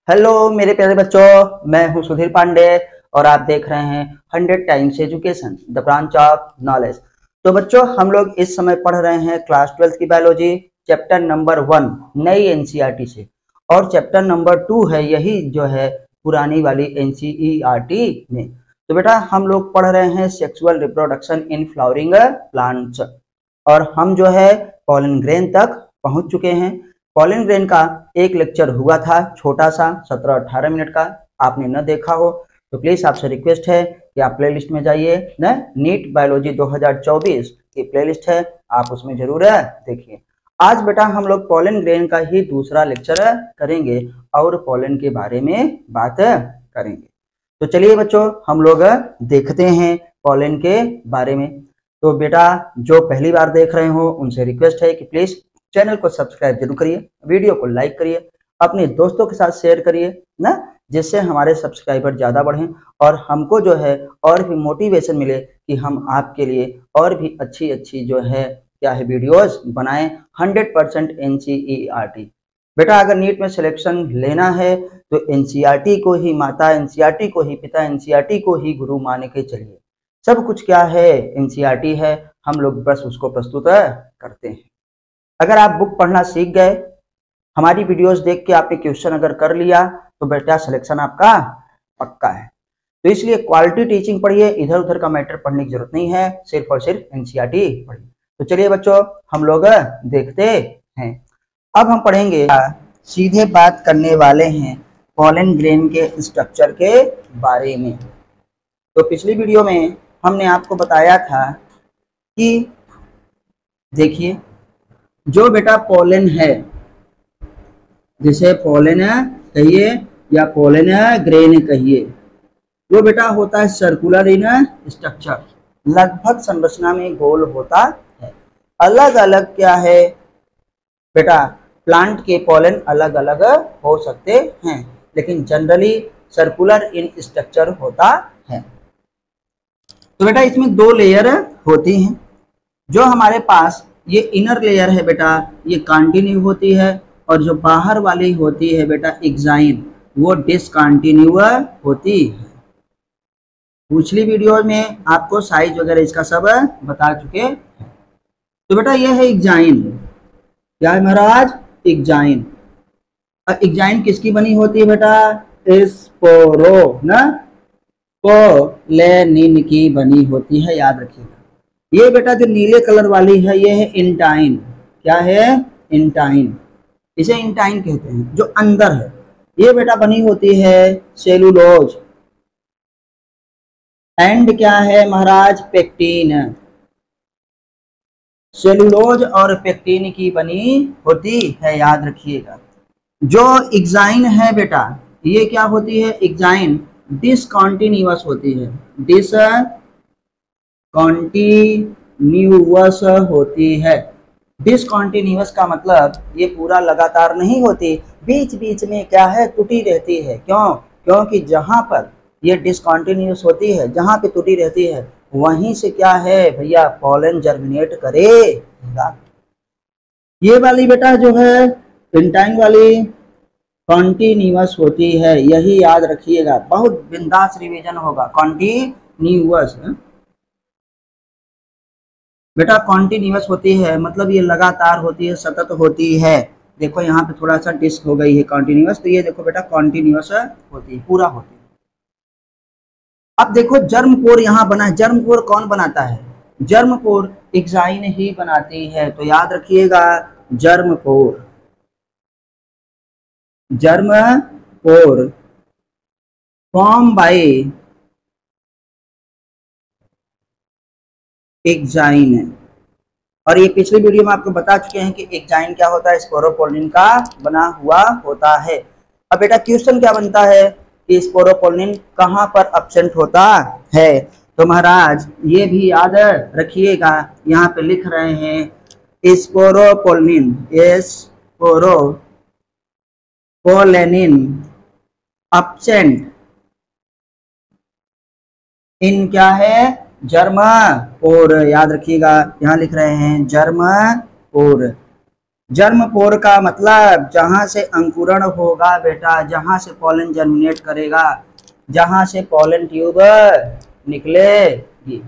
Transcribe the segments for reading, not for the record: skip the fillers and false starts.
Hello मेरे प्यारे बच्चों, मैं हूं सुधीर पांडे और आप देख रहे हैं 100 times education the branch of knowledge. तो बच्चों, हम लोग इस समय पढ़ रहे हैं क्लास 12 की बायोलॉजी, चैप्टर नंबर 1 नई एनसीईआरटी से, और चैप्टर नंबर 2 है यही जो है पुरानी वाली एनसीईआरटी में। तो बेटा, हम लोग पढ़ रहे हैं sexual reproduction in flowering plants, और हम जो है पॉलन ग्रेन तक पहुंच चुके हैं। पॉलन ग्रेन का एक लेक्चर हुआ था, छोटा सा 17-18 मिनट का। आपने न देखा हो तो प्लीज आपसे रिक्वेस्ट है कि आप प्लेलिस्ट में जाइए न, नीट बायोलॉजी 2024 की प्लेलिस्ट है, आप उसमें जरूर देखिए। आज बेटा हम लोग पॉलन ग्रेन का ही दूसरा लेक्चर करेंगे और पॉलन के बारे में बात करेंगे। तो चलिए बच्चों, हम लोग देखते हैं पॉलन के बारे में। तो बेटा, जो पहली बार देख रहे हो उनसे रिक्वेस्ट है कि प्लीज चैनल को सब्सक्राइब जरूर करिए, वीडियो को लाइक करिए, अपने दोस्तों के साथ शेयर करिए ना, जिससे हमारे सब्सक्राइबर ज़्यादा बढ़ें और हमको जो है और भी मोटिवेशन मिले कि हम आपके लिए और भी अच्छी अच्छी जो है क्या है वीडियोस बनाएं। 100% एनसीईआरटी। बेटा, अगर नीट में सिलेक्शन लेना है तो एनसीईआरटी को ही माता, एनसीईआरटी को ही पिता, एनसीईआरटी को ही गुरु मान के चलिए। सब कुछ क्या है, एनसीईआरटी है, हम लोग बस उसको प्रस्तुत करते हैं। अगर आप बुक पढ़ना सीख गए, हमारी वीडियोस देख के आपने क्वेश्चन अगर कर लिया, तो बेटा सिलेक्शन आपका पक्का है। तो इसलिए क्वालिटी टीचिंग पढ़िए, इधर उधर का मैटर पढ़ने की जरूरत नहीं है, सिर्फ और सिर्फ एनसीईआरटी पढ़िए। तो चलिए बच्चों, हम लोग देखते हैं। अब हम पढ़ेंगे, सीधे बात करने वाले हैं पॉलन ग्रेन के स्ट्रक्चर के बारे में। तो पिछली वीडियो में हमने आपको बताया था कि देखिए, जो बेटा पोलन है, जिसे पोलन कहिए या पोलन ग्रेन कहिए, वो बेटा होता है सर्कुलर इन स्ट्रक्चर, लगभग संरचना में गोल होता है। अलग अलग क्या है बेटा, प्लांट के पोलन अलग अलग हो सकते हैं, लेकिन जनरली सर्कुलर इन स्ट्रक्चर होता है। तो बेटा इसमें दो लेयर होती हैं। जो हमारे पास ये इनर लेयर है बेटा, ये कंटिन्यू होती है, और जो बाहर वाली होती है बेटा एक्साइन, वो डिसकंटिन्यू होती है। पिछली वीडियो में आपको साइज वगैरह इसका सब बता चुके हैं। तो बेटा ये है एक्साइन, क्या है महाराज, एक्साइन। और एक्साइन किसकी बनी होती है बेटा, स्पोरो ना पोलेनिन की बनी होती है, याद रखिएगा। ये बेटा जो नीले कलर वाली है, ये है इंटाइन। क्या है, इंटाइन, इसे इंटाइन कहते हैं, जो अंदर है। ये बेटा बनी होती है सेलुलोज, एंड क्या है महाराज, पेक्टिन। सेलुलोज और पेक्टिन की बनी होती है, याद रखिएगा। जो एक्साइन है बेटा, ये क्या होती है, एक्साइन डिसकंटिन्यूअस होती है, डिसकंटिन्यूअस होती है। डिसकंटिन्यूअस का मतलब ये पूरा लगातार नहीं होती, बीच बीच में क्या है, टूटी रहती है। क्यों? क्योंकि जहां पर ये डिसकंटिन्यूअस होती है, जहां पे टूटी रहती है, वहीं से क्या है भैया, पॉलन जर्मिनेट करेगा। ये वाली बेटा जो है पेंटाइन वाली कॉन्टिन्यूअस होती है, यही याद रखिएगा, बहुत बिंदास रिवीजन होगा। कॉन्टिन्यूअस बेटा, कॉन्टिन्यूअस होती है मतलब ये लगातार होती है, सतत होती है। देखो यहाँ पे थोड़ा सा डिस्क हो गई है कॉन्टिन्यूअस, तो ये देखो बेटा कॉन्टिन्यूअस होती है, पूरा होती है। अब देखो जर्म पोर यहाँ बना है, जर्म पोर कौन बनाता है, जर्म पोर एक्साइन ही बनाती है। तो याद रखिएगा, germ pore, germ pore form by exine. और ये पिछली वीडियो में आपको बता चुके हैं कि एक्साइन क्या होता है, स्पोरोपोलिन का बना हुआ होता है। अब बेटा क्वेश्चन क्या बनता है कि स्पोरोपोलिन कहाँ पर एब्सेंट होता है। तो महाराज ये भी याद रखिएगा, यहाँ पे लिख रहे हैं स्पोरोपोलिन, स्पोरोपोलिन एब्सेंट इन क्या है, जर्म पोर। याद रखिएगा, यहाँ लिख रहे हैं जर्म पोर। जर्मपोर का मतलब जहां से अंकुरण होगा बेटा, जहां से पॉलन जर्मिनेट करेगा, जहां से पॉलन ट्यूब निकलेगी।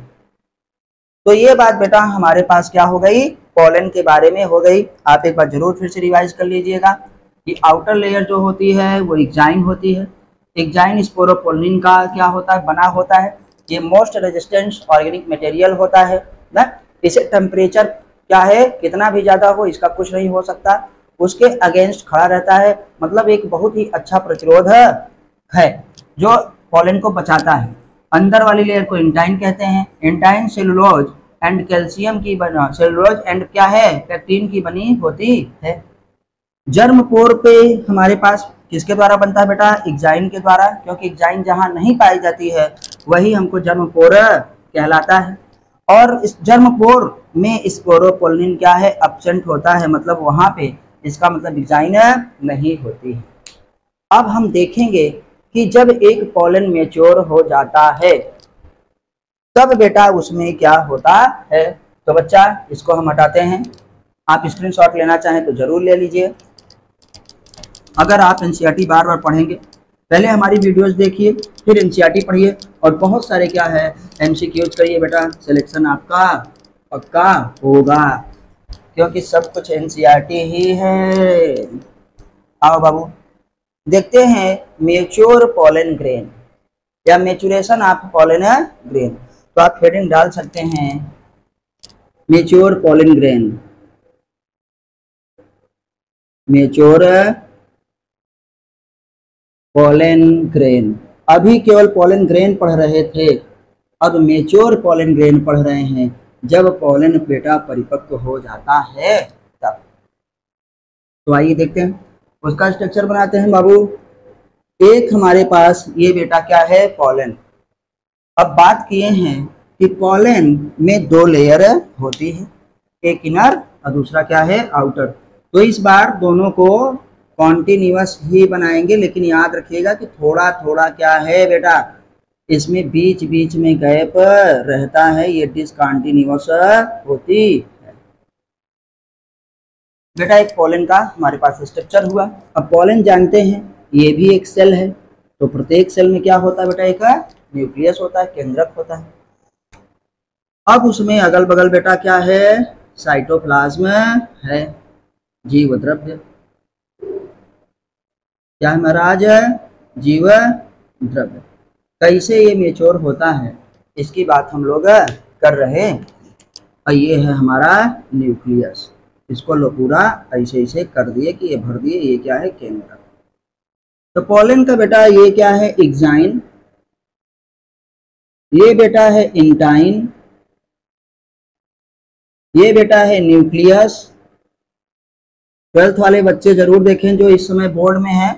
तो ये बात बेटा हमारे पास क्या हो गई, पॉलन के बारे में हो गई। आप एक बार जरूर फिर से रिवाइज कर लीजिएगा कि आउटर लेयर जो होती है वो एक्जाइन होती है। एक्जाइन स्पोरोपोलिन का क्या होता है, बना होता है। ये मोस्ट रेजिस्टेंस ऑर्गेनिक मटेरियल होता है ना। इसे टेम्परेचर क्या है, कितना भी ज़्यादा हो इसका कुछ नहीं हो सकता, उसके अगेंस्ट खड़ा रहता है। मतलब एक बहुत ही अच्छा प्रतिरोध है जो पॉलन को बचाता है। अंदर वाली लेयर को इंटाइन कहते हैं। इंटाइन सेलुलोज एंड कैल्शियम की बना, सेलुलोज एंड क्या है, पेक्टिन की बनी होती है। जर्मपोर पे हमारे पास किसके द्वारा बनता है बेटा, एक्जाइन के द्वारा, क्योंकि एक्जाइन जहां नहीं पाई जाती है वही हमको जर्मपोर कहलाता है। और इस जर्मपोर में स्पोरोपोलिन क्या है, एब्सेंट होता है, मतलब वहां पे इसका मतलब एक्जाइन नहीं होती है। अब हम देखेंगे कि जब एक पॉलन मैच्योर हो जाता है तब बेटा उसमें क्या होता है। तो बच्चा इसको हम हटाते हैं। आप स्क्रीनशॉट लेना चाहें तो जरूर ले लीजिए। अगर आप एनसीईआरटी बार बार पढ़ेंगे, पहले हमारी वीडियोस देखिए फिर एनसीईआरटी पढ़िए और बहुत सारे क्या है एमसीक्यूज करिए बेटा, सिलेक्शन आपका पक्का होगा, क्योंकि सब कुछ एनसीईआरटी ही है। आओ बाबू देखते हैं मेच्योर पॉलन ग्रेन या मेचुरेशन ऑफ पॉलन ग्रेन। तो आप हेडिंग डाल सकते हैं mature pollen grain, mature pollen grain. अभी केवल पॉलन ग्रेन पढ़ रहे थे, अब मेच्योर पॉलन ग्रेन पढ़ रहे हैं। जब पॉलन बेटा परिपक्व हो जाता है तब। तो आइए देखते हैं उसका स्ट्रक्चर बनाते हैं बाबू। एक हमारे पास ये बेटा क्या है, पॉलन। अब बात किए हैं कि पॉलन में दो लेयर होती है, एक इनर और दूसरा क्या है, आउटर। तो इस बार दोनों को कॉन्टिन्यूअस ही बनाएंगे, लेकिन याद रखिएगा कि थोड़ा थोड़ा क्या है बेटा, इसमें बीच बीच में गैप रहता है, ये डिसकंटिन्यूअस होती है। बेटा एक पॉलन का हमारे पास स्ट्रक्चर हुआ। अब पॉलन जानते हैं ये भी एक सेल है, तो प्रत्येक सेल में क्या होता है बेटा, एक न्यूक्लियस होता है, केंद्रक होता है। अब उसमें अगल बगल बेटा क्या है, साइटोप्लाज्म है, जीव द्रव्य। क्या है महाराज, जीव द्रव्य। कैसे ये मेच्योर होता है इसकी बात हम लोग कर रहे हैं। और ये है हमारा न्यूक्लियस, इसको लो पूरा ऐसे ऐसे कर दिए कि ये भर दिए, ये क्या है, केंद्रक। तो पॉलन का बेटा ये क्या है, एक्जाइन, ये बेटा है इंटाइन, ये बेटा है न्यूक्लियस। 12th वाले बच्चे जरूर देखें जो इस समय बोर्ड में हैं,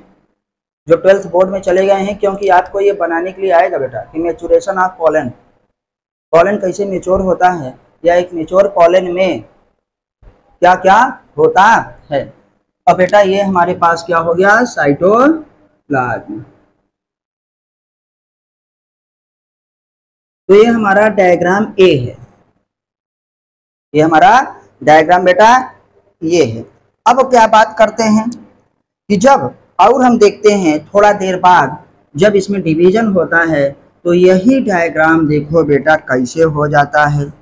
जो 12th बोर्ड में चले गए हैं, क्योंकि आपको ये बनाने के लिए आएगा बेटा कि मैच्योरेशन ऑफ पॉलन, पॉलन कैसे मैच्योर होता है, या एक मैच्योर पॉलन में क्या क्या होता है। अब बेटा ये हमारे पास क्या हो गया, साइटोप्लाज्म। तो ये हमारा डायग्राम ए है, ये हमारा डायग्राम बेटा ये है। अब क्या बात करते हैं कि जब, और हम देखते हैं थोड़ा देर बाद जब इसमें डिवीजन होता है तो यही डायग्राम देखो बेटा कैसे हो जाता है।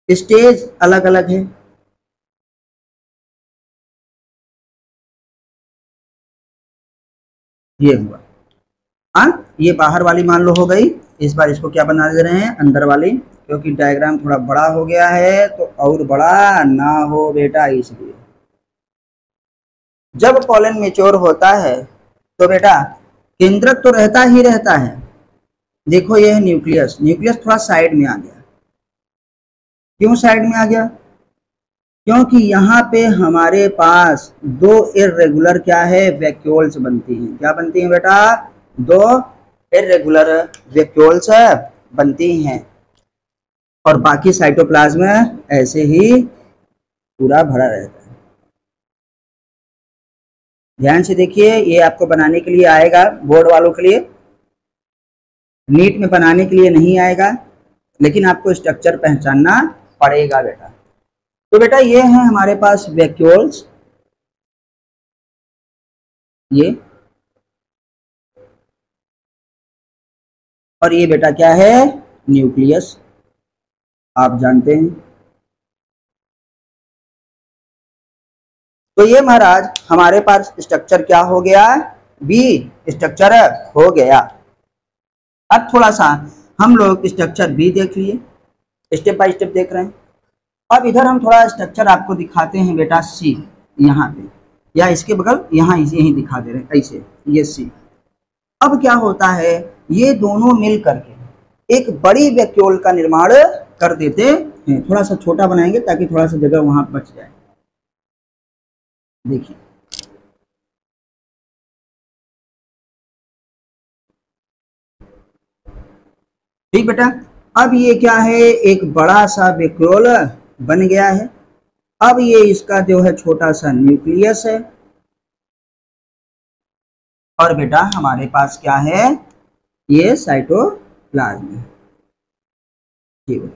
स्टेज अलग अलग है, ये हुआ। ये बाहर वाली मान लो हो गई। इस बार इसको क्या बना दे रहे हैं, अंदर वाली, क्योंकि डायग्राम थोड़ा बड़ा हो गया है तो और बड़ा ना हो बेटा, इसलिए। जब पॉलन मैच्योर होता है तो बेटा केंद्रक तो रहता ही रहता है। देखो ये है न्यूक्लियस, न्यूक्लियस थोड़ा साइड में आ गया। क्यों साइड में आ गया, क्योंकि यहाँ पे हमारे पास दो इर्रेगुलर क्या है, वैक्यूल्स बनती हैं। क्या बनती हैं बेटा, दो इर्रेगुलर वैक्यूल्स बनती हैं, और बाकी साइटोप्लाज्म ऐसे ही पूरा भरा रहता है। ध्यान से देखिए, ये आपको बनाने के लिए आएगा, बोर्ड वालों के लिए, नीट में बनाने के लिए नहीं आएगा, लेकिन आपको स्ट्रक्चर पहचानना पड़ेगा बेटा। तो बेटा ये है हमारे पास वैक्यूल्स, ये, और ये बेटा क्या है, न्यूक्लियस, आप जानते हैं। तो ये महाराज हमारे पास स्ट्रक्चर क्या हो गया, बी स्ट्रक्चर हो गया। अब थोड़ा सा हम लोग स्ट्रक्चर बी देख लिए, स्टेप बाय स्टेप देख रहे हैं। अब इधर हम थोड़ा स्ट्रक्चर आपको दिखाते हैं बेटा सी, यहाँ पे या इसके बगल यहाँ इसे यही दिखा दे रहे हैं ऐसे, ये सी। अब क्या होता है, ये दोनों मिल करके एक बड़ी वैक्यूल का निर्माण कर देते हैं। थोड़ा सा छोटा बनाएंगे ताकि थोड़ा सा जगह वहां बच जाए। देखिए ठीक बेटा, अब ये क्या है, एक बड़ा सा वैक्यूल बन गया है। अब ये इसका जो है छोटा सा न्यूक्लियस है, और बेटा हमारे पास क्या है, ये साइटोप्लाज्म है। ठीक है,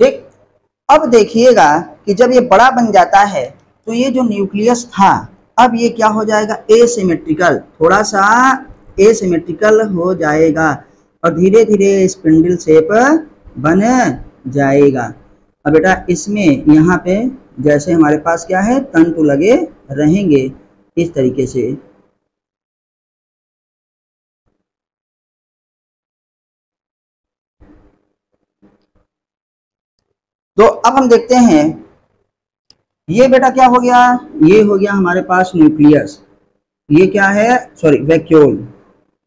ठीक। अब देखिएगा कि जब ये बड़ा बन जाता है तो ये जो न्यूक्लियस था, अब ये क्या हो जाएगा, एसिमेट्रिकल, थोड़ा सा एसिमेट्रिकल हो जाएगा और धीरे धीरे स्पिंडल शेप बन जाएगा। अब बेटा इसमें यहाँ पे जैसे हमारे पास क्या है, तंतु लगे रहेंगे इस तरीके से। तो अब हम देखते हैं, ये बेटा क्या हो गया, ये हो गया हमारे पास न्यूक्लियस, ये क्या है, सॉरी वैक्यूल,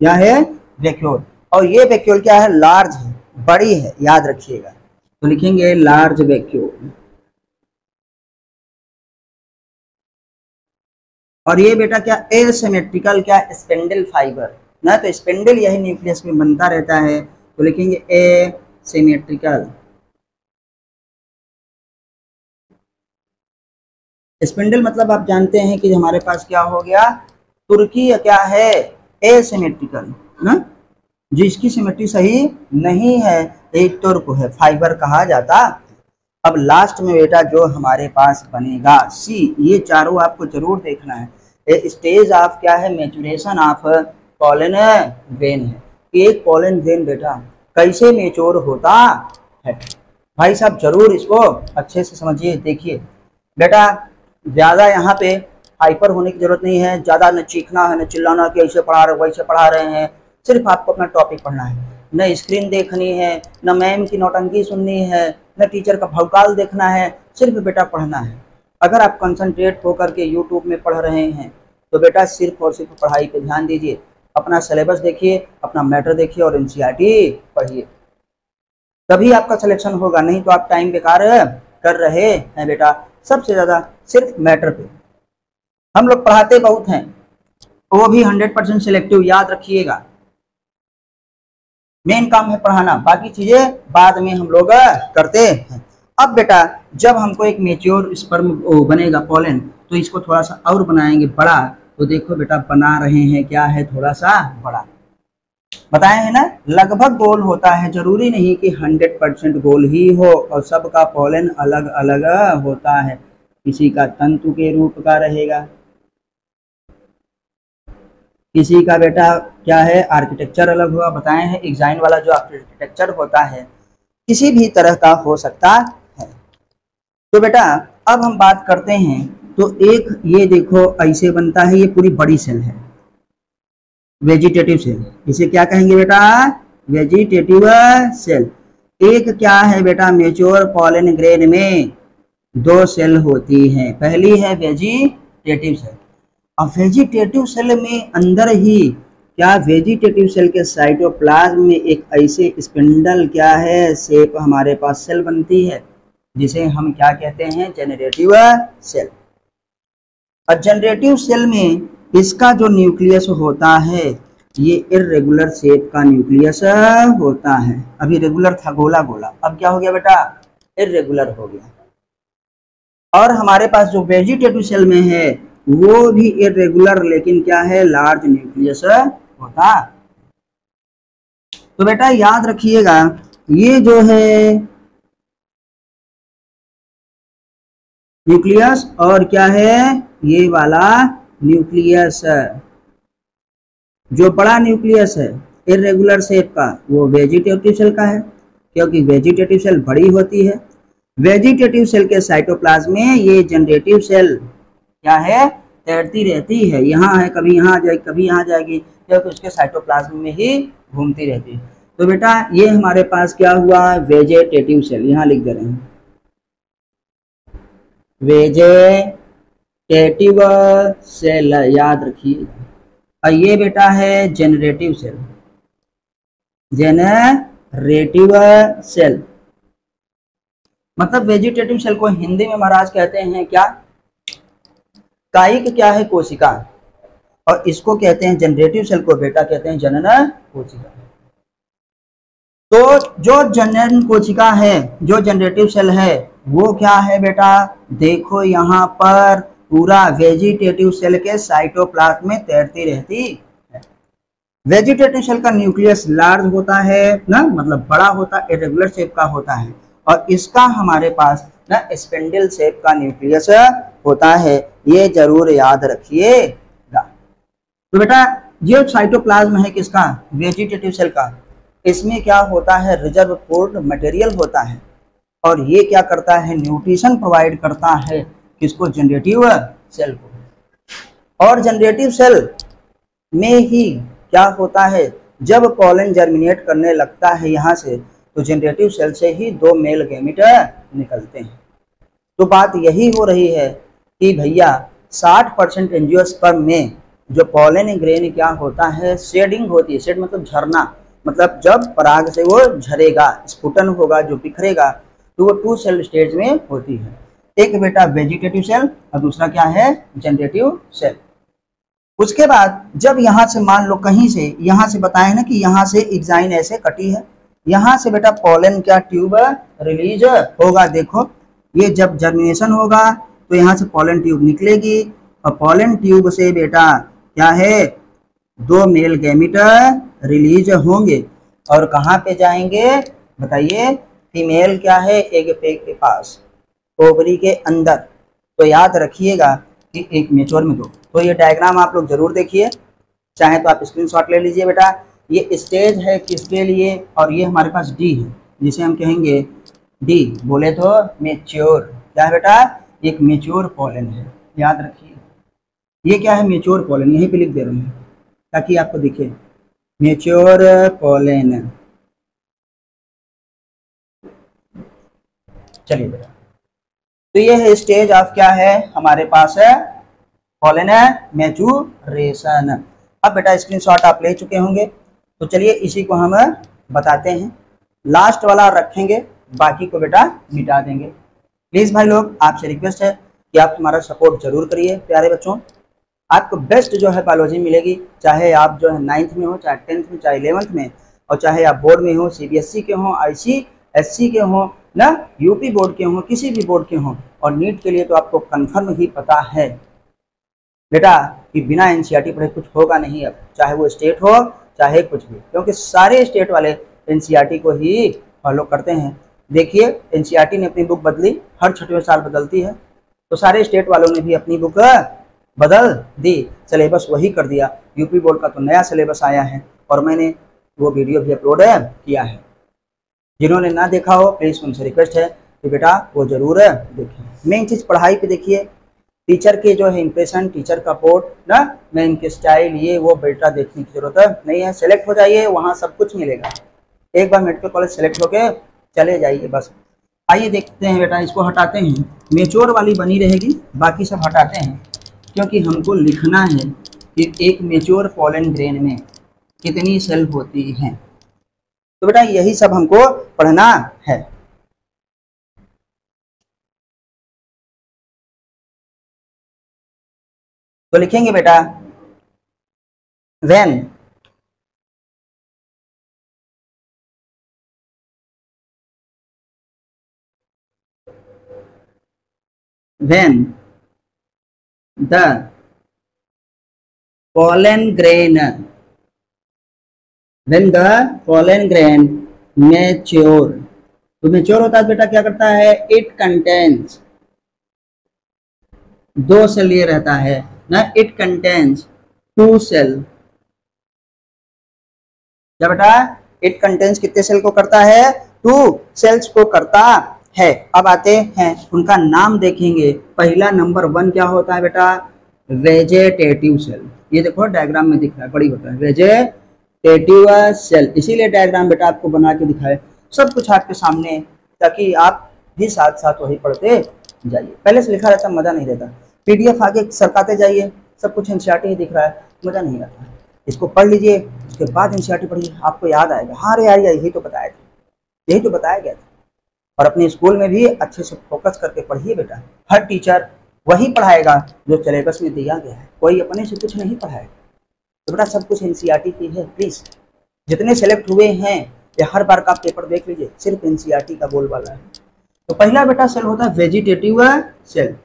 क्या है, वैक्यूल। और ये वैक्यूल क्या है, लार्ज है, बड़ी है, याद रखिएगा। तो लिखेंगे लार्ज वैक्यूल। और ये बेटा क्या, एसिमेट्रिकल, क्या, स्पिंडल फाइबर ना, तो स्पिंडल यही न्यूक्लियस में बनता रहता है, तो लिखेंगे एसिमेट्रिकल। स्पिंडल मतलब आप जानते हैं कि हमारे पास क्या हो गया, तुर्की क्या है, एसिमेट्रिकल ना, जिसकी सिमेट्री सही नहीं है, एक तुर्क है, फाइबर कहा जाता। अब लास्ट में बेटा जो हमारे पास बनेगा सी, ये चारों आपको जरूर देखना है। स्टेज ऑफ क्या है, मैच्योरेशन ऑफ पॉलन ग्रेन है। एक पॉलन ग्रेन बेटा कैसे मैच्योर होता है, भाई साहब जरूर इसको अच्छे से समझिए। देखिए बेटा ज़्यादा यहाँ पे हाइपर होने की जरूरत नहीं है, ज़्यादा न चीखना है न चिल्लाना कि ऐसे पढ़ा रहे वैसे पढ़ा रहे हैं। सिर्फ आपको अपना टॉपिक पढ़ना है, न स्क्रीन देखनी है, न मैम की नौटंकी सुननी है, न टीचर का भौकाल देखना है, सिर्फ बेटा पढ़ना है। अगर आप कंसंट्रेट होकर के यूट्यूब में पढ़ रहे हैं तो बेटा सिर्फ और सिर्फ पढ़ाई पे ध्यान दीजिए, अपना सिलेबस देखिए, अपना मैटर देखिए और एनसीईआरटी पढ़िए, तभी आपका सिलेक्शन होगा। नहीं तो आप टाइम बेकार कर रहे हैं बेटा। सबसे ज़्यादा सिर्फ मैटर पे हम लोग पढ़ाते बहुत हैं, वो भी 100% सिलेक्टिव, याद रखिएगा। मेन काम है पढ़ाना, बाकी चीजें बाद में हम लोग करते हैं। अब बेटा जब हमको एक मेच्योर स्पर्म बनेगा पॉलन, तो इसको थोड़ा सा और बनाएंगे बड़ा। तो देखो बेटा बना रहे हैं क्या है, थोड़ा सा बड़ा बताए हैं ना, लगभग गोल होता है, जरूरी नहीं कि 100% गोल ही हो, और सबका पॉलन अलग अलग होता है। किसी का तंतु के रूप का रहेगा, किसी का बेटा क्या है आर्किटेक्चर अलग हुआ, बताए हैं एग्जाइन वाला जो आर्किटेक्चर होता है किसी भी तरह का हो सकता है। तो बेटा अब हम बात करते हैं, तो एक ये देखो ऐसे बनता है, ये पूरी बड़ी सेल है, वेजिटेटिव सेल, इसे क्या कहेंगे बेटा, वेजिटेटिव सेल। एक क्या है बेटा, मैच्योर पॉलन ग्रेन में 2 सेल होती हैं, पहली है वेजिटेटिव सेल। अब वेजिटेटिव सेल में अंदर ही क्या, वेजिटेटिव सेल के साइटोप्लाज्म में एक ऐसे स्पिंडल क्या है शेप हमारे पास सेल बनती है, जिसे हम क्या कहते हैं, जनरेटिव सेल। और जनरेटिव सेल में इसका जो न्यूक्लियस होता है, ये इर्रेगुलर शेप का न्यूक्लियस होता है। अभी रेगुलर था गोला गोला, अब क्या हो गया बेटा, इर्रेगुलर हो गया। और हमारे पास जो वेजिटेटिव सेल में है वो भी इरेगुलर, लेकिन क्या है, लार्ज न्यूक्लियस होता। तो बेटा याद रखिएगा ये जो है न्यूक्लियस, और क्या है ये वाला न्यूक्लियस, जो बड़ा न्यूक्लियस है इरेगुलर शेप का वो वेजिटेटिव सेल का है, क्योंकि वेजिटेटिव सेल बड़ी होती है। वेजिटेटिव सेल के साइटोप्लाज्म में ये जनरेटिव सेल क्या है, तैरती रहती है, यहाँ है कभी यहाँ आ जाएगी कभी यहाँ जाएगी, क्योंकि उसके साइटोप्लाज्म में ही घूमती रहती है। तो बेटा ये हमारे पास क्या हुआ, वेजिटेटिव सेल, यहाँ लिख दे रहे हैं वेजिटेटिव सेल, याद रखिए। और ये बेटा है जनरेटिव सेल, जनरेटिव सेल मतलब वेजिटेटिव सेल को हिंदी में महाराज कहते हैं क्या, कायिक क्या है, कोशिका, और इसको कहते हैं जनरेटिव सेल को बेटा कहते हैं जनन कोशिका। तो जो जनन कोशिका है, जो जनरेटिव सेल है, वो क्या है बेटा, देखो यहाँ पर पूरा वेजिटेटिव सेल के साइटोप्लाज्म में तैरती रहती है। वेजिटेटिव सेल का न्यूक्लियस लार्ज होता है ना, मतलब बड़ा होता है, इरेगुलर शेप का होता है, और इसका हमारे पास ना स्पिंडल शेप का न्यूक्लियस होता है, ये जरूर याद रखिएगा। तो बेटा ये साइटोप्लाज्म है किसका, वेजिटेटिव सेल का, इसमें क्या होता है, रिजर्व फूड मटेरियल होता है, और ये क्या करता है, न्यूट्रिशन प्रोवाइड करता है किसको, जनरेटिव सेल को। और जनरेटिव सेल में ही क्या होता है, जब पॉलन जर्मिनेट करने लगता है यहाँ से, तो जनरेटिव सेल से ही 2 मेल गैमेट निकलते हैं। तो बात यही हो रही है कि भैया 60% एंजियोस्पर्म में जो पॉलन ग्रेन क्या होता है, शेडिंग होती है, शेड मतलब झरना, मतलब जब पराग से वो झरेगा, स्फुटन होगा, जो बिखरेगा, तो वो 2 सेल स्टेज में होती है, एक बेटा वेजिटेटिव सेल और दूसरा क्या है, जनरेटिव सेल। उसके बाद जब यहाँ से मान लो कहीं से, यहाँ से बताए ना कि यहाँ से एग्जाइन ऐसे कटी है, यहाँ से बेटा पॉलन क्या ट्यूब रिलीज होगा, देखो ये जब जर्मिनेशन होगा तो यहाँ से पॉलन ट्यूब निकलेगी, और पॉलन ट्यूब से बेटा क्या है, 2 मेल गैमेट रिलीज होंगे, और कहाँ पे जाएंगे बताइए, फीमेल क्या है, एग पेग के पास, ओवरी के अंदर। तो याद रखिएगा कि एक मेच्योर में 2। तो ये डायग्राम आप लोग जरूर देखिए, चाहे तो आप स्क्रीनशॉट ले लीजिए बेटा। ये स्टेज है किसके लिए, और ये हमारे पास डी है, जिसे हम कहेंगे डी बोले तो मेच्योर, क्या है बेटा, एक मेच्योर पॉलन है, याद रखिए। ये क्या है, मेच्योर पॉलन, यहीं पे लिख दे रहे हैं ताकि आपको दिखे, मेच्योर पॉलन। चलिए बेटा, तो ये है स्टेज ऑफ क्या है हमारे पास है, पॉलन मैचुरेशन। अब बेटा स्क्रीनशॉट आप ले चुके होंगे, तो चलिए इसी को हम बताते हैं, लास्ट वाला रखेंगे, बाकी को बेटा मिटा देंगे। प्लीज़ भाई लोग आपसे रिक्वेस्ट है कि आप हमारा सपोर्ट जरूर करिए प्यारे बच्चों, आपको बेस्ट जो है बायोलॉजी मिलेगी, चाहे आप जो है 9th में हो, चाहे 10th में, चाहे 11th में, और चाहे आप बोर्ड में हो, CBSE के हो, ICSE के हो ना, यूपी बोर्ड के हो, किसी भी बोर्ड के हो, और नीट के लिए तो आपको कन्फर्म ही पता है बेटा कि बिना NCERT पढ़े कुछ होगा नहीं, अब चाहे वो स्टेट हो चाहे कुछ भी, क्योंकि सारे स्टेट वाले NCERT को ही फॉलो करते हैं। देखिए NCERT ने अपनी बुक बदली, हर 6वें साल बदलती है, तो सारे स्टेट वालों ने भी अपनी बुक बदल दी, सिलेबस वही कर दिया। यूपी बोर्ड का तो नया सिलेबस आया है, और मैंने वो वीडियो भी अपलोड किया है, जिन्होंने ना देखा हो प्लीज़ उनसे रिक्वेस्ट है कि बेटा वो जरूर देखें। मेन चीज़ पढ़ाई पे देखिए, टीचर के जो है इंप्रेशन, टीचर का पोर्ट ना, मैं इनके स्टाइल, ये वो बेटा देखने की जरूरत नहीं है, सेलेक्ट हो जाइए, वहाँ सब कुछ मिलेगा, एक बार मेडिकल कॉलेज सेलेक्ट होके चले जाइए बस। आइए देखते हैं बेटा, इसको हटाते हैं, मेच्योर वाली बनी रहेगी, बाकी सब हटाते हैं, क्योंकि हमको लिखना है कि एक मेच्योर पॉलन ग्रेन में कितनी सेल होती हैं, तो बेटा यही सब हमको पढ़ना है। तो लिखेंगे बेटा when the pollen grain mature. तो मैच्योर होता है बेटा क्या करता है, इट कंटेन्स, दो सेल ये रहता है ना, इट कंटेन्स टू सेल। क्या बेटा, इट कंटेन्स कितने सेल को करता है, टू सेल्स को करता है। अब आते हैं उनका नाम देखेंगे। पहला नंबर 1 क्या होता है बेटा, वेजेटेटिव सेल। ये देखो डायग्राम में दिख रहा है, बड़ी होता है वेजेटेटिव सेल, इसीलिए डायग्राम बेटा आपको बना के दिखाए, सब कुछ आपके सामने, ताकि आप भी साथ साथ वही पढ़ते जाइए। पहले से लिखा रहता मजा नहीं रहता, पीडीएफ आगे सरकाते जाइए, सब कुछ एनसीईआरटी ही दिख रहा है, मजा नहीं आता। इसको पढ़ लीजिए, उसके बाद एनसीईआरटी पढ़िए, आपको याद आएगा, हाँ रे यार यही तो बताया था, यही तो बताया गया था। और अपने स्कूल में भी अच्छे से फोकस करके पढ़िए बेटा, हर टीचर वही पढ़ाएगा जो सिलेबस में दिया गया है, कोई अपने से कुछ नहीं पढ़ाएगा। तो बेटा सब कुछ एनसीईआरटी की है, प्लीज जितने सेलेक्ट हुए हैं या हर बार का पेपर देख लीजिए, सिर्फ एनसीईआरटी का बोलबाला है। तो पहला बेटा सेल होता है वेजिटेटिव सेल,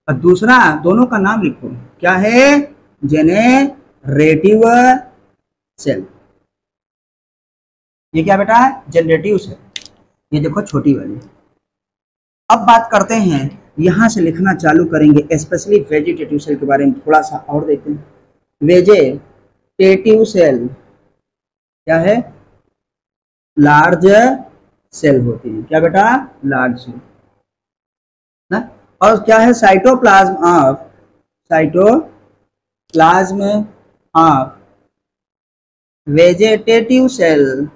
और दूसरा दोनों का नाम लिखो, क्या है, जेनेरेटिव सेल। ये क्या बेटा है, जनरेटिव सेल, ये देखो छोटी वाली। अब बात करते हैं, यहां से लिखना चालू करेंगे, स्पेशली वेजिटेटिव सेल के बारे में थोड़ा सा और देखते हैं। वेजिटेटिव सेल क्या है, लार्ज सेल होती है। क्या बेटा, लार्ज सेल ना। और क्या है, cytoplasm of vegetative cell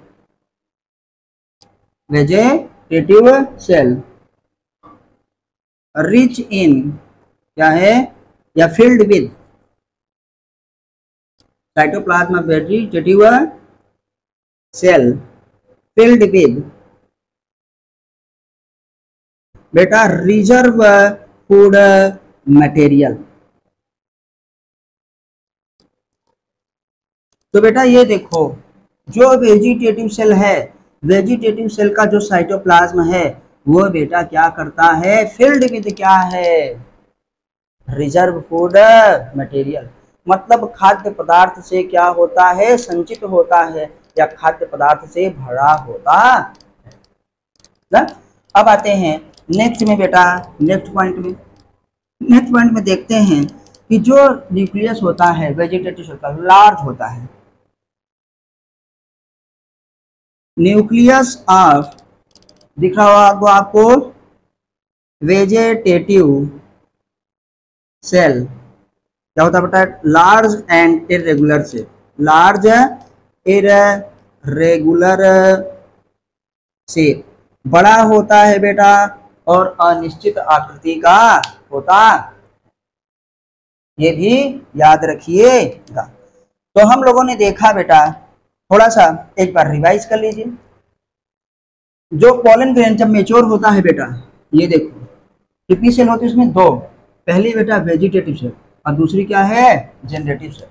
rich in, क्या है, या filled with, cytoplasm of vegetative cell filled with बेटा रिजर्व फूड मटेरियल। तो बेटा ये देखो, जो वेजिटेटिव सेल है, वेजिटेटिव सेल का जो साइटोप्लाज्म है वो बेटा क्या करता है, फिल्ड विद क्या है, रिजर्व फूड मटेरियल, मतलब खाद्य पदार्थ से क्या होता है, संचित होता है, या खाद्य पदार्थ से भरा होता है ना। अब आते हैं नेक्स्ट में बेटा, नेक्स्ट पॉइंट में देखते हैं कि जो न्यूक्लियस होता है वेजिटेटिव सेल का, लार्ज होता है। न्यूक्लियस ऑफ, दिख रहा होगा आपको, वेजिटेटिव सेल क्या होता है बेटा, large and irregular shape, large irregular shape, बड़ा होता है बेटा और अनिश्चित आकृति का होता, ये भी याद रखिएगा। तो हम लोगों ने देखा बेटा, थोड़ा सा एक बार रिवाइज कर लीजिए। जो पोलन ग्रेन जब मेच्योर होता है बेटा, ये देखो कितनी सेल होती है उसमें, दो, पहली बेटा वेजिटेटिव सेल और दूसरी क्या है, जनरेटिव सेल।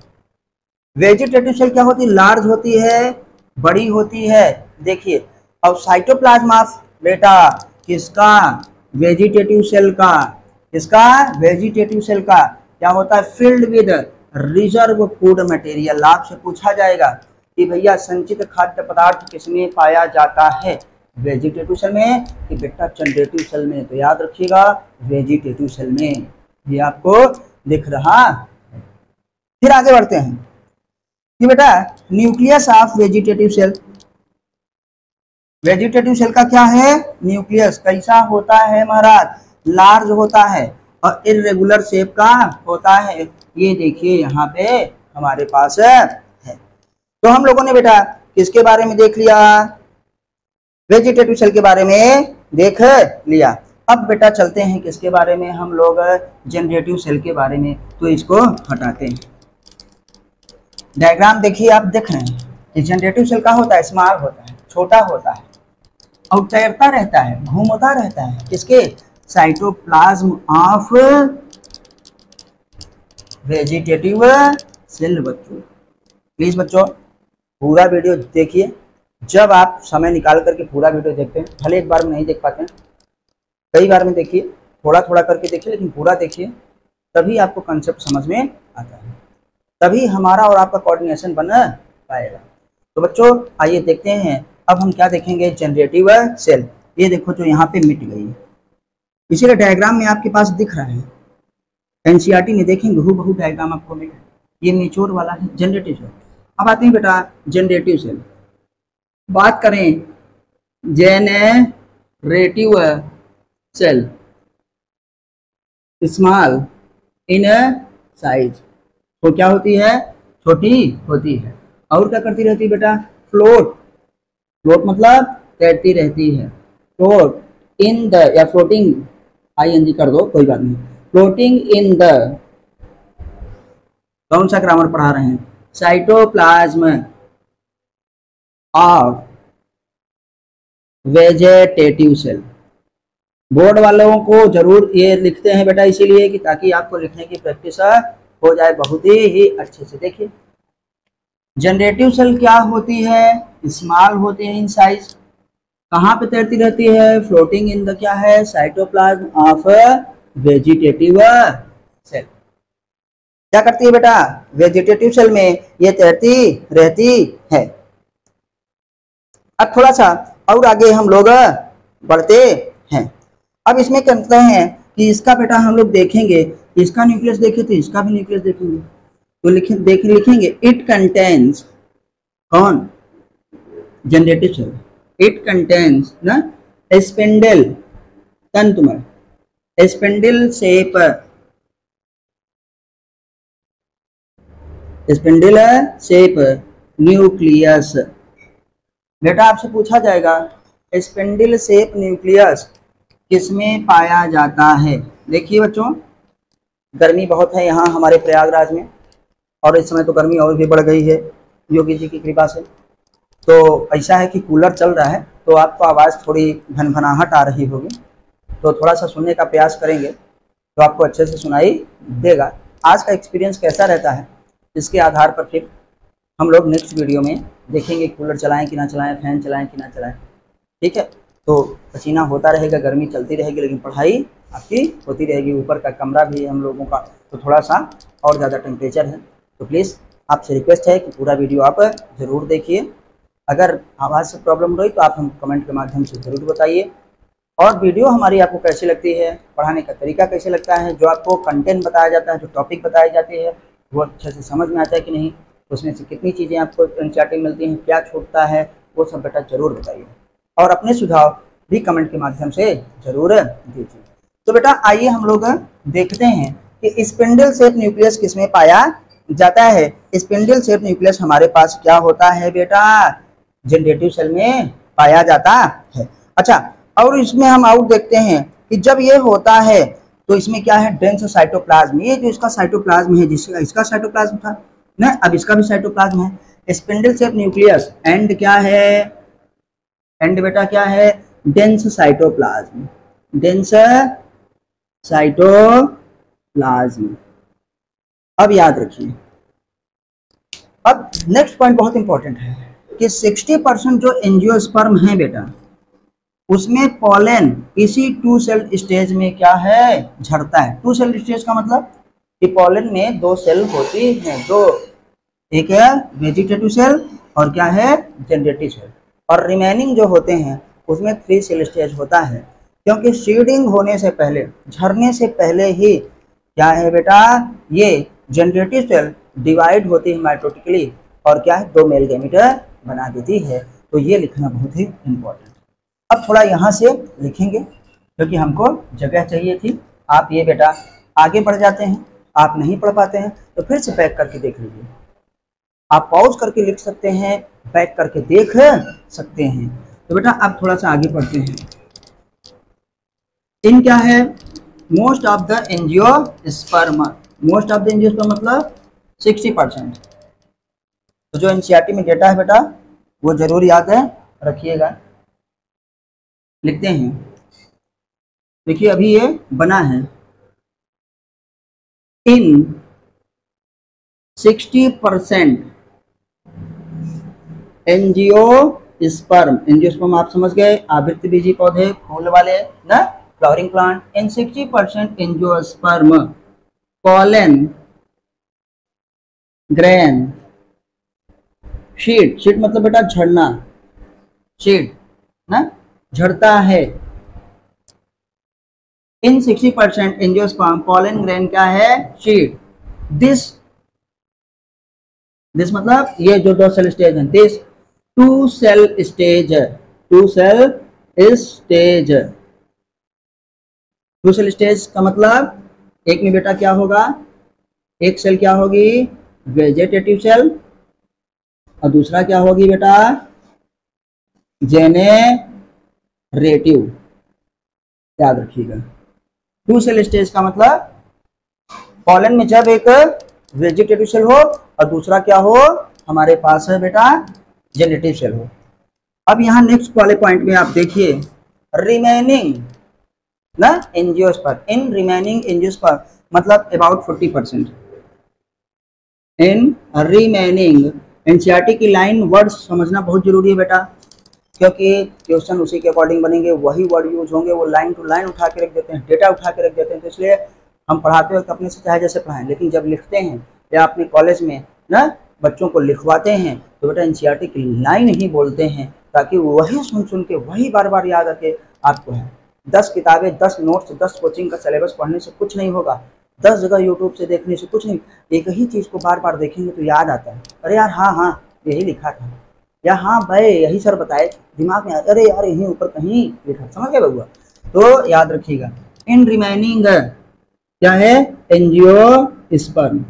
वेजिटेटिव सेल क्या होती है, लार्ज होती है, बड़ी होती है, देखिए। और साइटोप्लाज्म ऑफ बेटा किसका, वेजिटेटिव सेल का, किसका, वेजिटेटिव सेल का क्या होता है, filled with reserve food material. आपसे पूछा जाएगा कि भैया संचित खाद्य पदार्थ किसमें पाया जाता है, वेजिटेटिव सेल में कि बेटा जनरेटिव सेल में, तो याद रखिएगा वेजिटेटिव सेल में, ये आपको दिख रहा है। फिर आगे बढ़ते हैं कि बेटा nucleus of vegetative cell, vegetative cell का क्या है, न्यूक्लियस कैसा होता है महाराज, लार्ज होता है और इरेगुलर शेप का होता है। ये देखिए यहाँ पे हमारे पास है। तो हम लोगों ने बेटा किसके बारे में देख लिया, वेजिटेटिव सेल के बारे में देख लिया। अब बेटा चलते हैं किसके बारे में, हम लोग जनरेटिव सेल के बारे में। तो इसको हटाते हैं, डायग्राम देखिए, आप देख रहे हैं जनरेटिव सेल का होता है, स्मॉल होता है, छोटा होता है और तैरता रहता है, घूमता रहता है, किसके, साइटोप्लाज्म ऑफ वेजिटेटिव सेल। बच्चों प्लीज बच्चों पूरा वीडियो देखिए, जब आप समय निकाल करके पूरा वीडियो देखते हैं, भले एक बार में नहीं देख पाते हैं, कई बार में देखिए, थोड़ा थोड़ा करके देखिए, लेकिन पूरा देखिए, तभी आपको कंसेप्ट समझ में आता है, तभी हमारा और आपका कोऑर्डिनेशन बन पाएगा। तो बच्चों आइए देखते हैं अब हम क्या देखेंगे, जनरेटिव सेल। ये देखो जो यहाँ पे मिट गई, इसीलिए डायग्राम में आपके पास दिख रहा है, एनसीईआरटी में देखेंगे हूबहू डायग्राम आपको मिलेगा। ये निचोड़ वाला है जनरेटिव सेल। अब आते हैं बेटा जनरेटिव सेल। बात करें generative cell, small in size, तो क्या होती है, छोटी होती है। और क्या करती रहती है बेटा, फ्लोट, फ्लोट मतलब तैरती रहती है। फ्लोट इन द, या फ्लोटिंग आईएनजी कर दो कोई बात नहीं, फ्लोटिंग इन द, कौन सा ग्रामर पढ़ा रहे हैं, साइटोप्लाज्म ऑफ वेजेटेटिव सेल। बोर्ड वालों को जरूर ये लिखते हैं बेटा इसीलिए कि ताकि आपको लिखने की प्रैक्टिस हो जाए बहुत ही अच्छे से। देखिए जनरेटिव सेल क्या होती है, स्मॉल होती है इन साइज, कहाँ पे तैरती रहती है, फ्लोटिंग इन द क्या है, साइटोप्लाज्म ऑफ वेजिटेटिव सेल। क्या करती है बेटा, वेजिटेटिव सेल में ये तैरती रहती है। अब थोड़ा सा और आगे हम लोग बढ़ते हैं। अब इसमें कहते हैं कि इसका बेटा हम लोग देखेंगे, इसका न्यूक्लियस देखे थे, इसका भी न्यूक्लियस देखेंगे, तो लिखेंगे इट कंटेन्स, कौन, जनरेटिव सेल, इट कंटेन्स ना स्पिंडल, तंतु में spindle shape, spindle shape nucleus. बेटा आपसे पूछा जाएगा स्पिंडल शेप न्यूक्लियस किसमें पाया जाता है। देखिए बच्चों गर्मी बहुत है यहाँ हमारे प्रयागराज में, और इस समय तो गर्मी और भी बढ़ गई है योगी जी की कृपा से। तो ऐसा है कि कूलर चल रहा है तो आपको आवाज़ थोड़ी भनभनाहट आ रही होगी, तो थोड़ा सा सुनने का प्रयास करेंगे तो आपको अच्छे से सुनाई देगा। आज का एक्सपीरियंस कैसा रहता है इसके आधार पर फिर हम लोग नेक्स्ट वीडियो में देखेंगे, कूलर चलाएं कि ना चलाएं, फैन चलाएं कि ना चलाएं। ठीक है, तो पसीना होता रहेगा, गर्मी चलती रहेगी, लेकिन पढ़ाई आपकी होती रहेगी। ऊपर का कमरा भी है हम लोगों का, तो थोड़ा सा और ज़्यादा टेम्परेचर है। तो प्लीज़ आपसे रिक्वेस्ट है कि पूरा वीडियो आप ज़रूर देखिए। अगर आवाज़ से प्रॉब्लम हो रही तो आप हम कमेंट के माध्यम से ज़रूर बताइए। और वीडियो हमारी आपको कैसी लगती है, पढ़ाने का तरीका कैसे लगता है, जो आपको कंटेंट बताया जाता है, जो टॉपिक बताए जाते हैं वो अच्छे से समझ में आता है कि नहीं, उसमें से कितनी चीज़ें आपको एनसीईआरटी मिलती हैं, क्या छूटता है, वो सब बेटा ज़रूर बताइए। और अपने सुझाव भी कमेंट के माध्यम से ज़रूर दीजिए। तो बेटा आइए हम लोग देखते हैं कि स्पिंडल शेप न्यूक्लियस किसमें पाया जाता है। स्पिंडल शेप न्यूक्लियस हमारे पास क्या होता है बेटा, जनरेटिव सेल में पाया जाता है। अच्छा, और इसमें हम आउट देखते हैं कि जब ये होता है तो इसमें क्या है, डेंस साइटोप्लाज्म। ये जो इसका साइटोप्लाज्म है, जिसका इसका साइटोप्लाज्म था ना, अब इसका भी साइटोप्लाज्म है। स्पिंडल शेप न्यूक्लियस एंड क्या है, एंड बेटा क्या है, डेंस साइटोप्लाज्म, डेंस साइटोप्लाज्म। अब याद रखिए, अब नेक्स्ट पॉइंट बहुत इंपॉर्टेंट है कि 60% जो एंजियोस्पर्म है बेटा, उसमें पॉलन इसी टू सेल स्टेज में क्या है, झड़ता है। टू सेल स्टेज का मतलब कि पॉलन में दो सेल होती हैं, दो, एक है वेजिटेटिव सेल और क्या है, जनरेटिव सेल, और रिमेनिंग जो होते हैं उसमें 3 सेल स्टेज होता है। क्योंकि सीडिंग होने से पहले, झरने से पहले ही क्या है बेटा, ये जनरेटिव सेल डिवाइड होती है माइटोटिकली और क्या है, 2 मेल गैमेट बना देती है। तो ये लिखना बहुत ही इम्पोर्टेंट। अब थोड़ा यहाँ से लिखेंगे क्योंकि हमको जगह चाहिए थी। आप ये बेटा आगे बढ़ जाते हैं, आप नहीं पढ़ पाते हैं तो फिर से बैक करके देख लीजिए। आप पॉज करके लिख सकते हैं, बैक करके देख सकते हैं। तो बेटा अब थोड़ा सा आगे बढ़ते हैं। इन क्या है, most of the angiosperm, most of the angiosperm मतलब 60%। तो जो एनसीईआरटी में डेटा है बेटा वो जरूर याद है रखिएगा। लिखते हैं, देखिए अभी ये बना है, इन 60% एंजियोस्पर्म, एंजियोस्पर्म आप समझ गए, आवृतबीजी पौधे, फूल वाले ना, फ्लावरिंग प्लांट। इन 60% angiosperm pollen grain sheet, sheet मतलब बेटा झड़ना, सीड ना, झड़ता है। इन 60% एंजियोस्पर्म पॉलन ग्रेन क्या है, सीड। दिस दिस मतलब ये जो दो सेल स्टेज हैं, this two cell stage, two cell stage, two cell stage का मतलब एक में बेटा क्या होगा, एक सेल क्या होगी, वेजिटेटिव सेल, और दूसरा क्या होगी बेटा, जेनेरेटिव। याद रखिएगा, टू सेल स्टेज का मतलब पॉलन में जब एक वेजिटेटिव सेल हो और दूसरा क्या हो, हमारे पास है बेटा जेनेरेटिव सेल हो। अब यहाँ नेक्स्ट वाले पॉइंट में आप देखिए, रिमेनिंग ना एंजियोस्पर्म, इन रिमेनिंग एंजियोस्पर्म मतलब अबाउट 40%। इन रिमेनिंग, एनसीईआरटी की लाइन वर्ड्स समझना बहुत जरूरी है बेटा, क्योंकि क्वेश्चन उसी के अकॉर्डिंग बनेंगे, वही वर्ड यूज होंगे, वो लाइन टू लाइन उठा के रख देते हैं, डेटा उठा के रख देते हैं। तो इसलिए हम पढ़ाते वक्त अपने से चाहे जैसे पढ़ाएं, लेकिन जब लिखते हैं या अपने कॉलेज में ना बच्चों को लिखवाते हैं तो बेटा एनसीईआरटी की लाइन ही बोलते हैं, ताकि वही सुन सुन के वही बार बार याद आके आपको है। 10 किताबें, 10 नोट्स, 10 कोचिंग का सिलेबस पढ़ने से कुछ नहीं होगा, 10 जगह यूट्यूब से देखने से कुछ नहीं। एक ही चीज़ को बार बार देखेंगे तो याद आता है, अरे यार हाँ हाँ यही लिखा था, या हाँ भाई यही सर बताए, दिमाग में अरे यार यहीं ऊपर कहीं लिखा, समझ गए बउआ। तो याद रखिएगा, इन रिमेनिंग क्या है, एंजियोस्पर्म।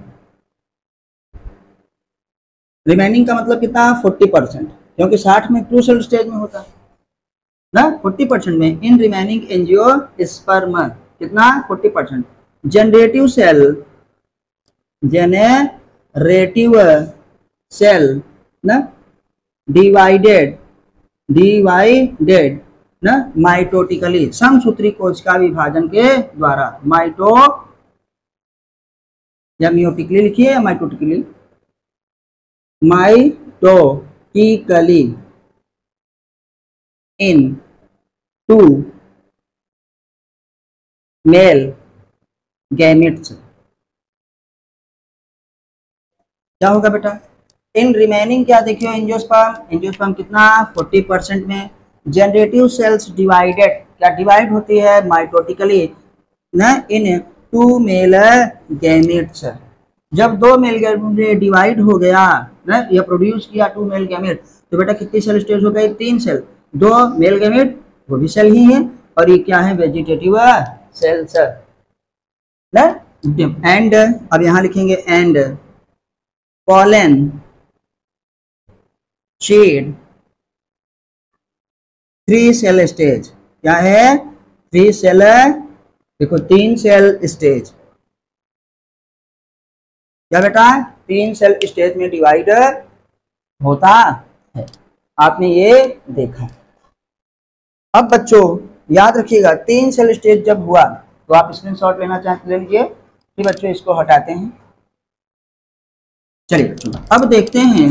रिमेनिंग का मतलब कितना, 40%, क्योंकि 60 में टू सेल स्टेज में होता है ना, 40% में इन रिमेनिंग एंजियोस्पर्म कितना, 40%। जनरेटिव सेल, जेनेरेटिव सेल ना, डिवाइडेड ना माइटोटिकली, समसूत्री कोशिका विभाजन के द्वारा, माइटो या मियोटिकली लिखिए या mitotically, mitotically in two male gametes. क्या होगा बेटा, इन रिमेनिंग क्या देखियो, एंजियोस्पर्म, एंजियोस्पर्म कितना, 40% में। जनरेटिव सेल्स डिवाइडेड, क्या डिवाइड होती है, माइटोटिकली ना, इन टू मेल गैमेट्स। जब दो मेल गैमेट डिवाइड हो गया ना, या प्रोड्यूस किया टू मेल गैमेट, तो बेटा कितनी सेल स्टेज हो गई, 3 सेल। दो मेल गैमेट वो भी सेल ही है, और ये क्या है, वेजिटेटिव सेल्स ना। एंड अब यहाँ लिखेंगे and pollen seed 3 cell stage, क्या है, 3 सेल, देखो 3 सेल स्टेज, क्या बेटा 3 सेल स्टेज में डिवाइड होता है, आपने ये देखा। अब बच्चों याद रखिएगा, 3 सेल स्टेज जब हुआ तो आप स्क्रीनशॉट लेना चाहते ले लीजिए, फिर बच्चों इसको हटाते हैं। चलिए बच्चों अब देखते हैं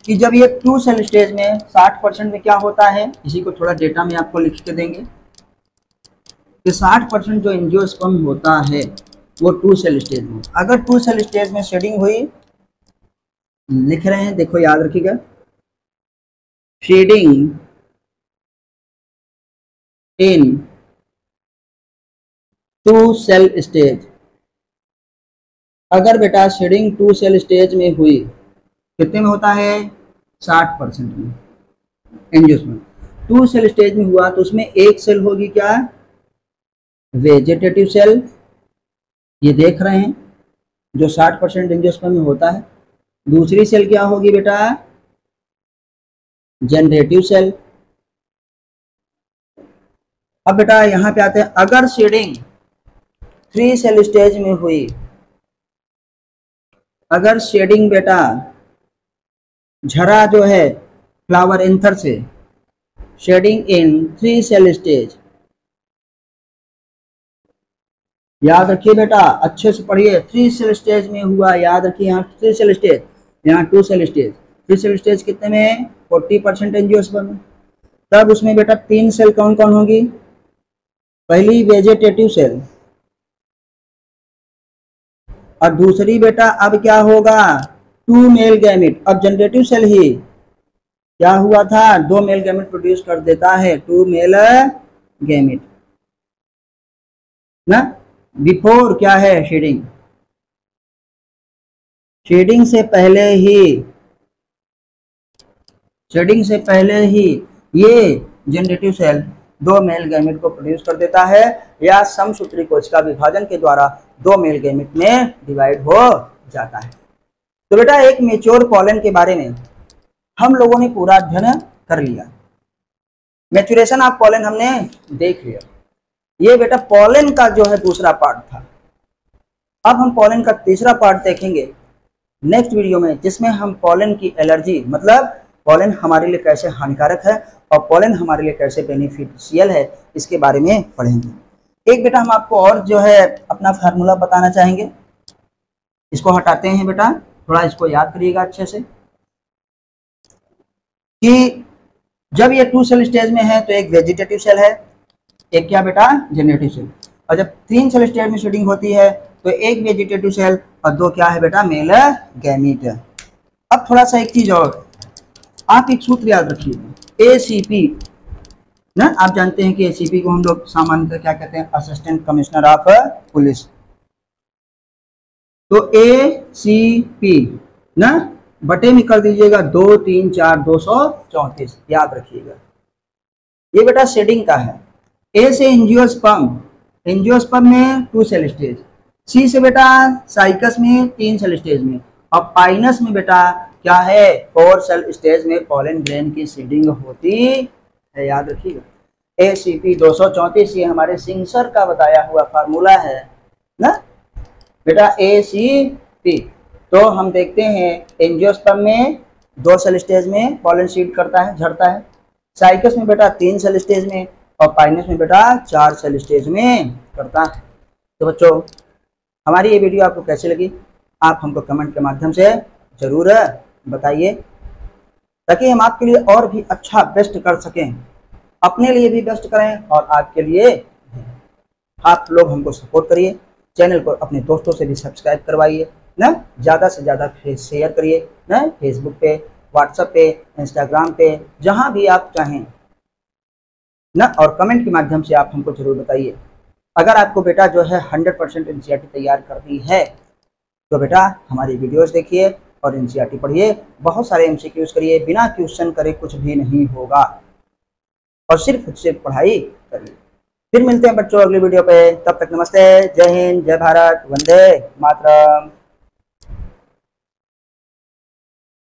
कि जब ये 2 सेल स्टेज में 60% में क्या होता है, इसी को थोड़ा डेटा में आपको लिख के देंगे कि 60% जो एंजियोस्पर्म होता है वो 2 सेल स्टेज में। अगर 2 सेल स्टेज में शेडिंग हुई, लिख रहे हैं देखो याद रखिएगा, शेडिंग इन 2 सेल स्टेज, अगर बेटा शेडिंग 2 सेल स्टेज में हुई, कितने में होता है, 60% में एंजियोस्पर्म। 2 सेल स्टेज में हुआ तो उसमें एक सेल होगी क्या, वेजिटेटिव सेल, ये देख रहे हैं जो 60% एंजियोस्पर्म में होता है। दूसरी सेल क्या होगी बेटा, जनरेटिव सेल। अब बेटा यहां पे आते हैं, अगर शेडिंग 3 सेल स्टेज में हुई, अगर शेडिंग बेटा झरा जो है फ्लावर एंथर से, शेडिंग इन 3 सेल स्टेज, याद रखिए बेटा अच्छे से पढ़िए, 3 सेल स्टेज में हुआ, याद रखिए यहाँ 3 सेल स्टेज, यहाँ 2 सेल स्टेज। 3 सेल स्टेज कितने में, 40% एंजियोस्पर्म में। तब उसमें बेटा 3 सेल कौन कौन होगी, पहली वेजिटेटिव सेल, और दूसरी बेटा अब क्या होगा, 2 मेल गैमेट। अब जनरेटिव सेल ही क्या हुआ था, 2 मेल गैमेट प्रोड्यूस कर देता है, 2 मेल गैमेट ना। बिफोर क्या है, शेडिंग, शेडिंग से पहले ही, शेडिंग से पहले ही ये जनरेटिव सेल 2 मेल गैमेट को प्रोड्यूस कर देता है, या समसूत्री कोशिका विभाजन के द्वारा 2 मेल गैमेट में डिवाइड हो जाता है। तो बेटा एक मेच्योर पॉलन के बारे में हम लोगों ने पूरा अध्ययन कर लिया, मैच्योरेशन ऑफ पॉलन हमने देख लिया। ये बेटा पॉलन का जो है दूसरा पार्ट था। अब हम पॉलन का तीसरा पार्ट देखेंगे नेक्स्ट वीडियो में, जिसमें हम पॉलन की एलर्जी, मतलब पॉलन हमारे लिए कैसे हानिकारक है और पॉलन हमारे लिए कैसे बेनिफिशियल है, इसके बारे में पढ़ेंगे। एक बेटा हम आपको और जो है अपना फार्मूला बताना चाहेंगे, इसको हटाते हैं बेटा, थोड़ा इसको याद करिएगा अच्छे से, कि जब ये 2 सेल स्टेज में है तो एक वेजिटेटिव सेल है, एक क्या बेटा, जनरेटिव सेल, और जब 3 सेल स्टेज में शेडिंग होती है तो एक वेजिटेटिव सेल और 2 क्या है बेटा, मेल गैमीट। अब थोड़ा सा एक चीज और, आप एक सूत्र याद रखिए, ACP ना, आप जानते हैं कि ACP को हम लोग सामान्यतः क्या कहते हैं, असिस्टेंट कमिश्नर ऑफ पुलिस। तो ACP ना बटे में कर दीजिएगा 2 3 4 234, याद रखिएगा। ये बेटा शेडिंग का है। A से एंजियोस्पर्म, एंजियोस्पर्म में 2 सेल स्टेज, C से बेटा साइकस में 3 सेल स्टेज में, और पाइनस में बेटा क्या है, 4 सेल स्टेज में पॉलन ग्रेन की शेडिंग होती है, याद रखिएगा। ACP 234 ये हमारे सिंग सर का बताया हुआ फार्मूला है ना बेटा, ACP। तो हम देखते हैं एंजियोस्पर्म में 2 सेल स्टेज में पॉलन सीड करता है, झड़ता है, साइकस में बेटा 3 सेल स्टेज में, और पाइनस में बेटा 4 सेल स्टेज में करता है। तो बच्चों हमारी ये वीडियो आपको कैसी लगी, आप हमको कमेंट के माध्यम से जरूर बताइए, ताकि हम आपके लिए और भी अच्छा बेस्ट कर सकें, अपने लिए भी बेस्ट करें और आपके लिए आप लोग हमको सपोर्ट करिए। चैनल को अपने दोस्तों से भी सब्सक्राइब करवाइए ना, ज़्यादा से ज़्यादा शेयर करिए ना, फेसबुक पे, व्हाट्सएप पे, इंस्टाग्राम पे, जहाँ भी आप चाहें ना, और कमेंट के माध्यम से आप हमको जरूर बताइए। अगर आपको बेटा जो है 100% NCERT तैयार करनी है तो बेटा हमारी वीडियोस देखिए और NCERT पढ़िए, बहुत सारे MCQs करिए, बिना क्वेश्चन करे कुछ भी नहीं होगा, और सिर्फ पढ़ाई करिए। फिर मिलते हैं बच्चों अगली वीडियो पे, तब तक नमस्ते, जय हिंद, जय भारत, वंदे मातरम।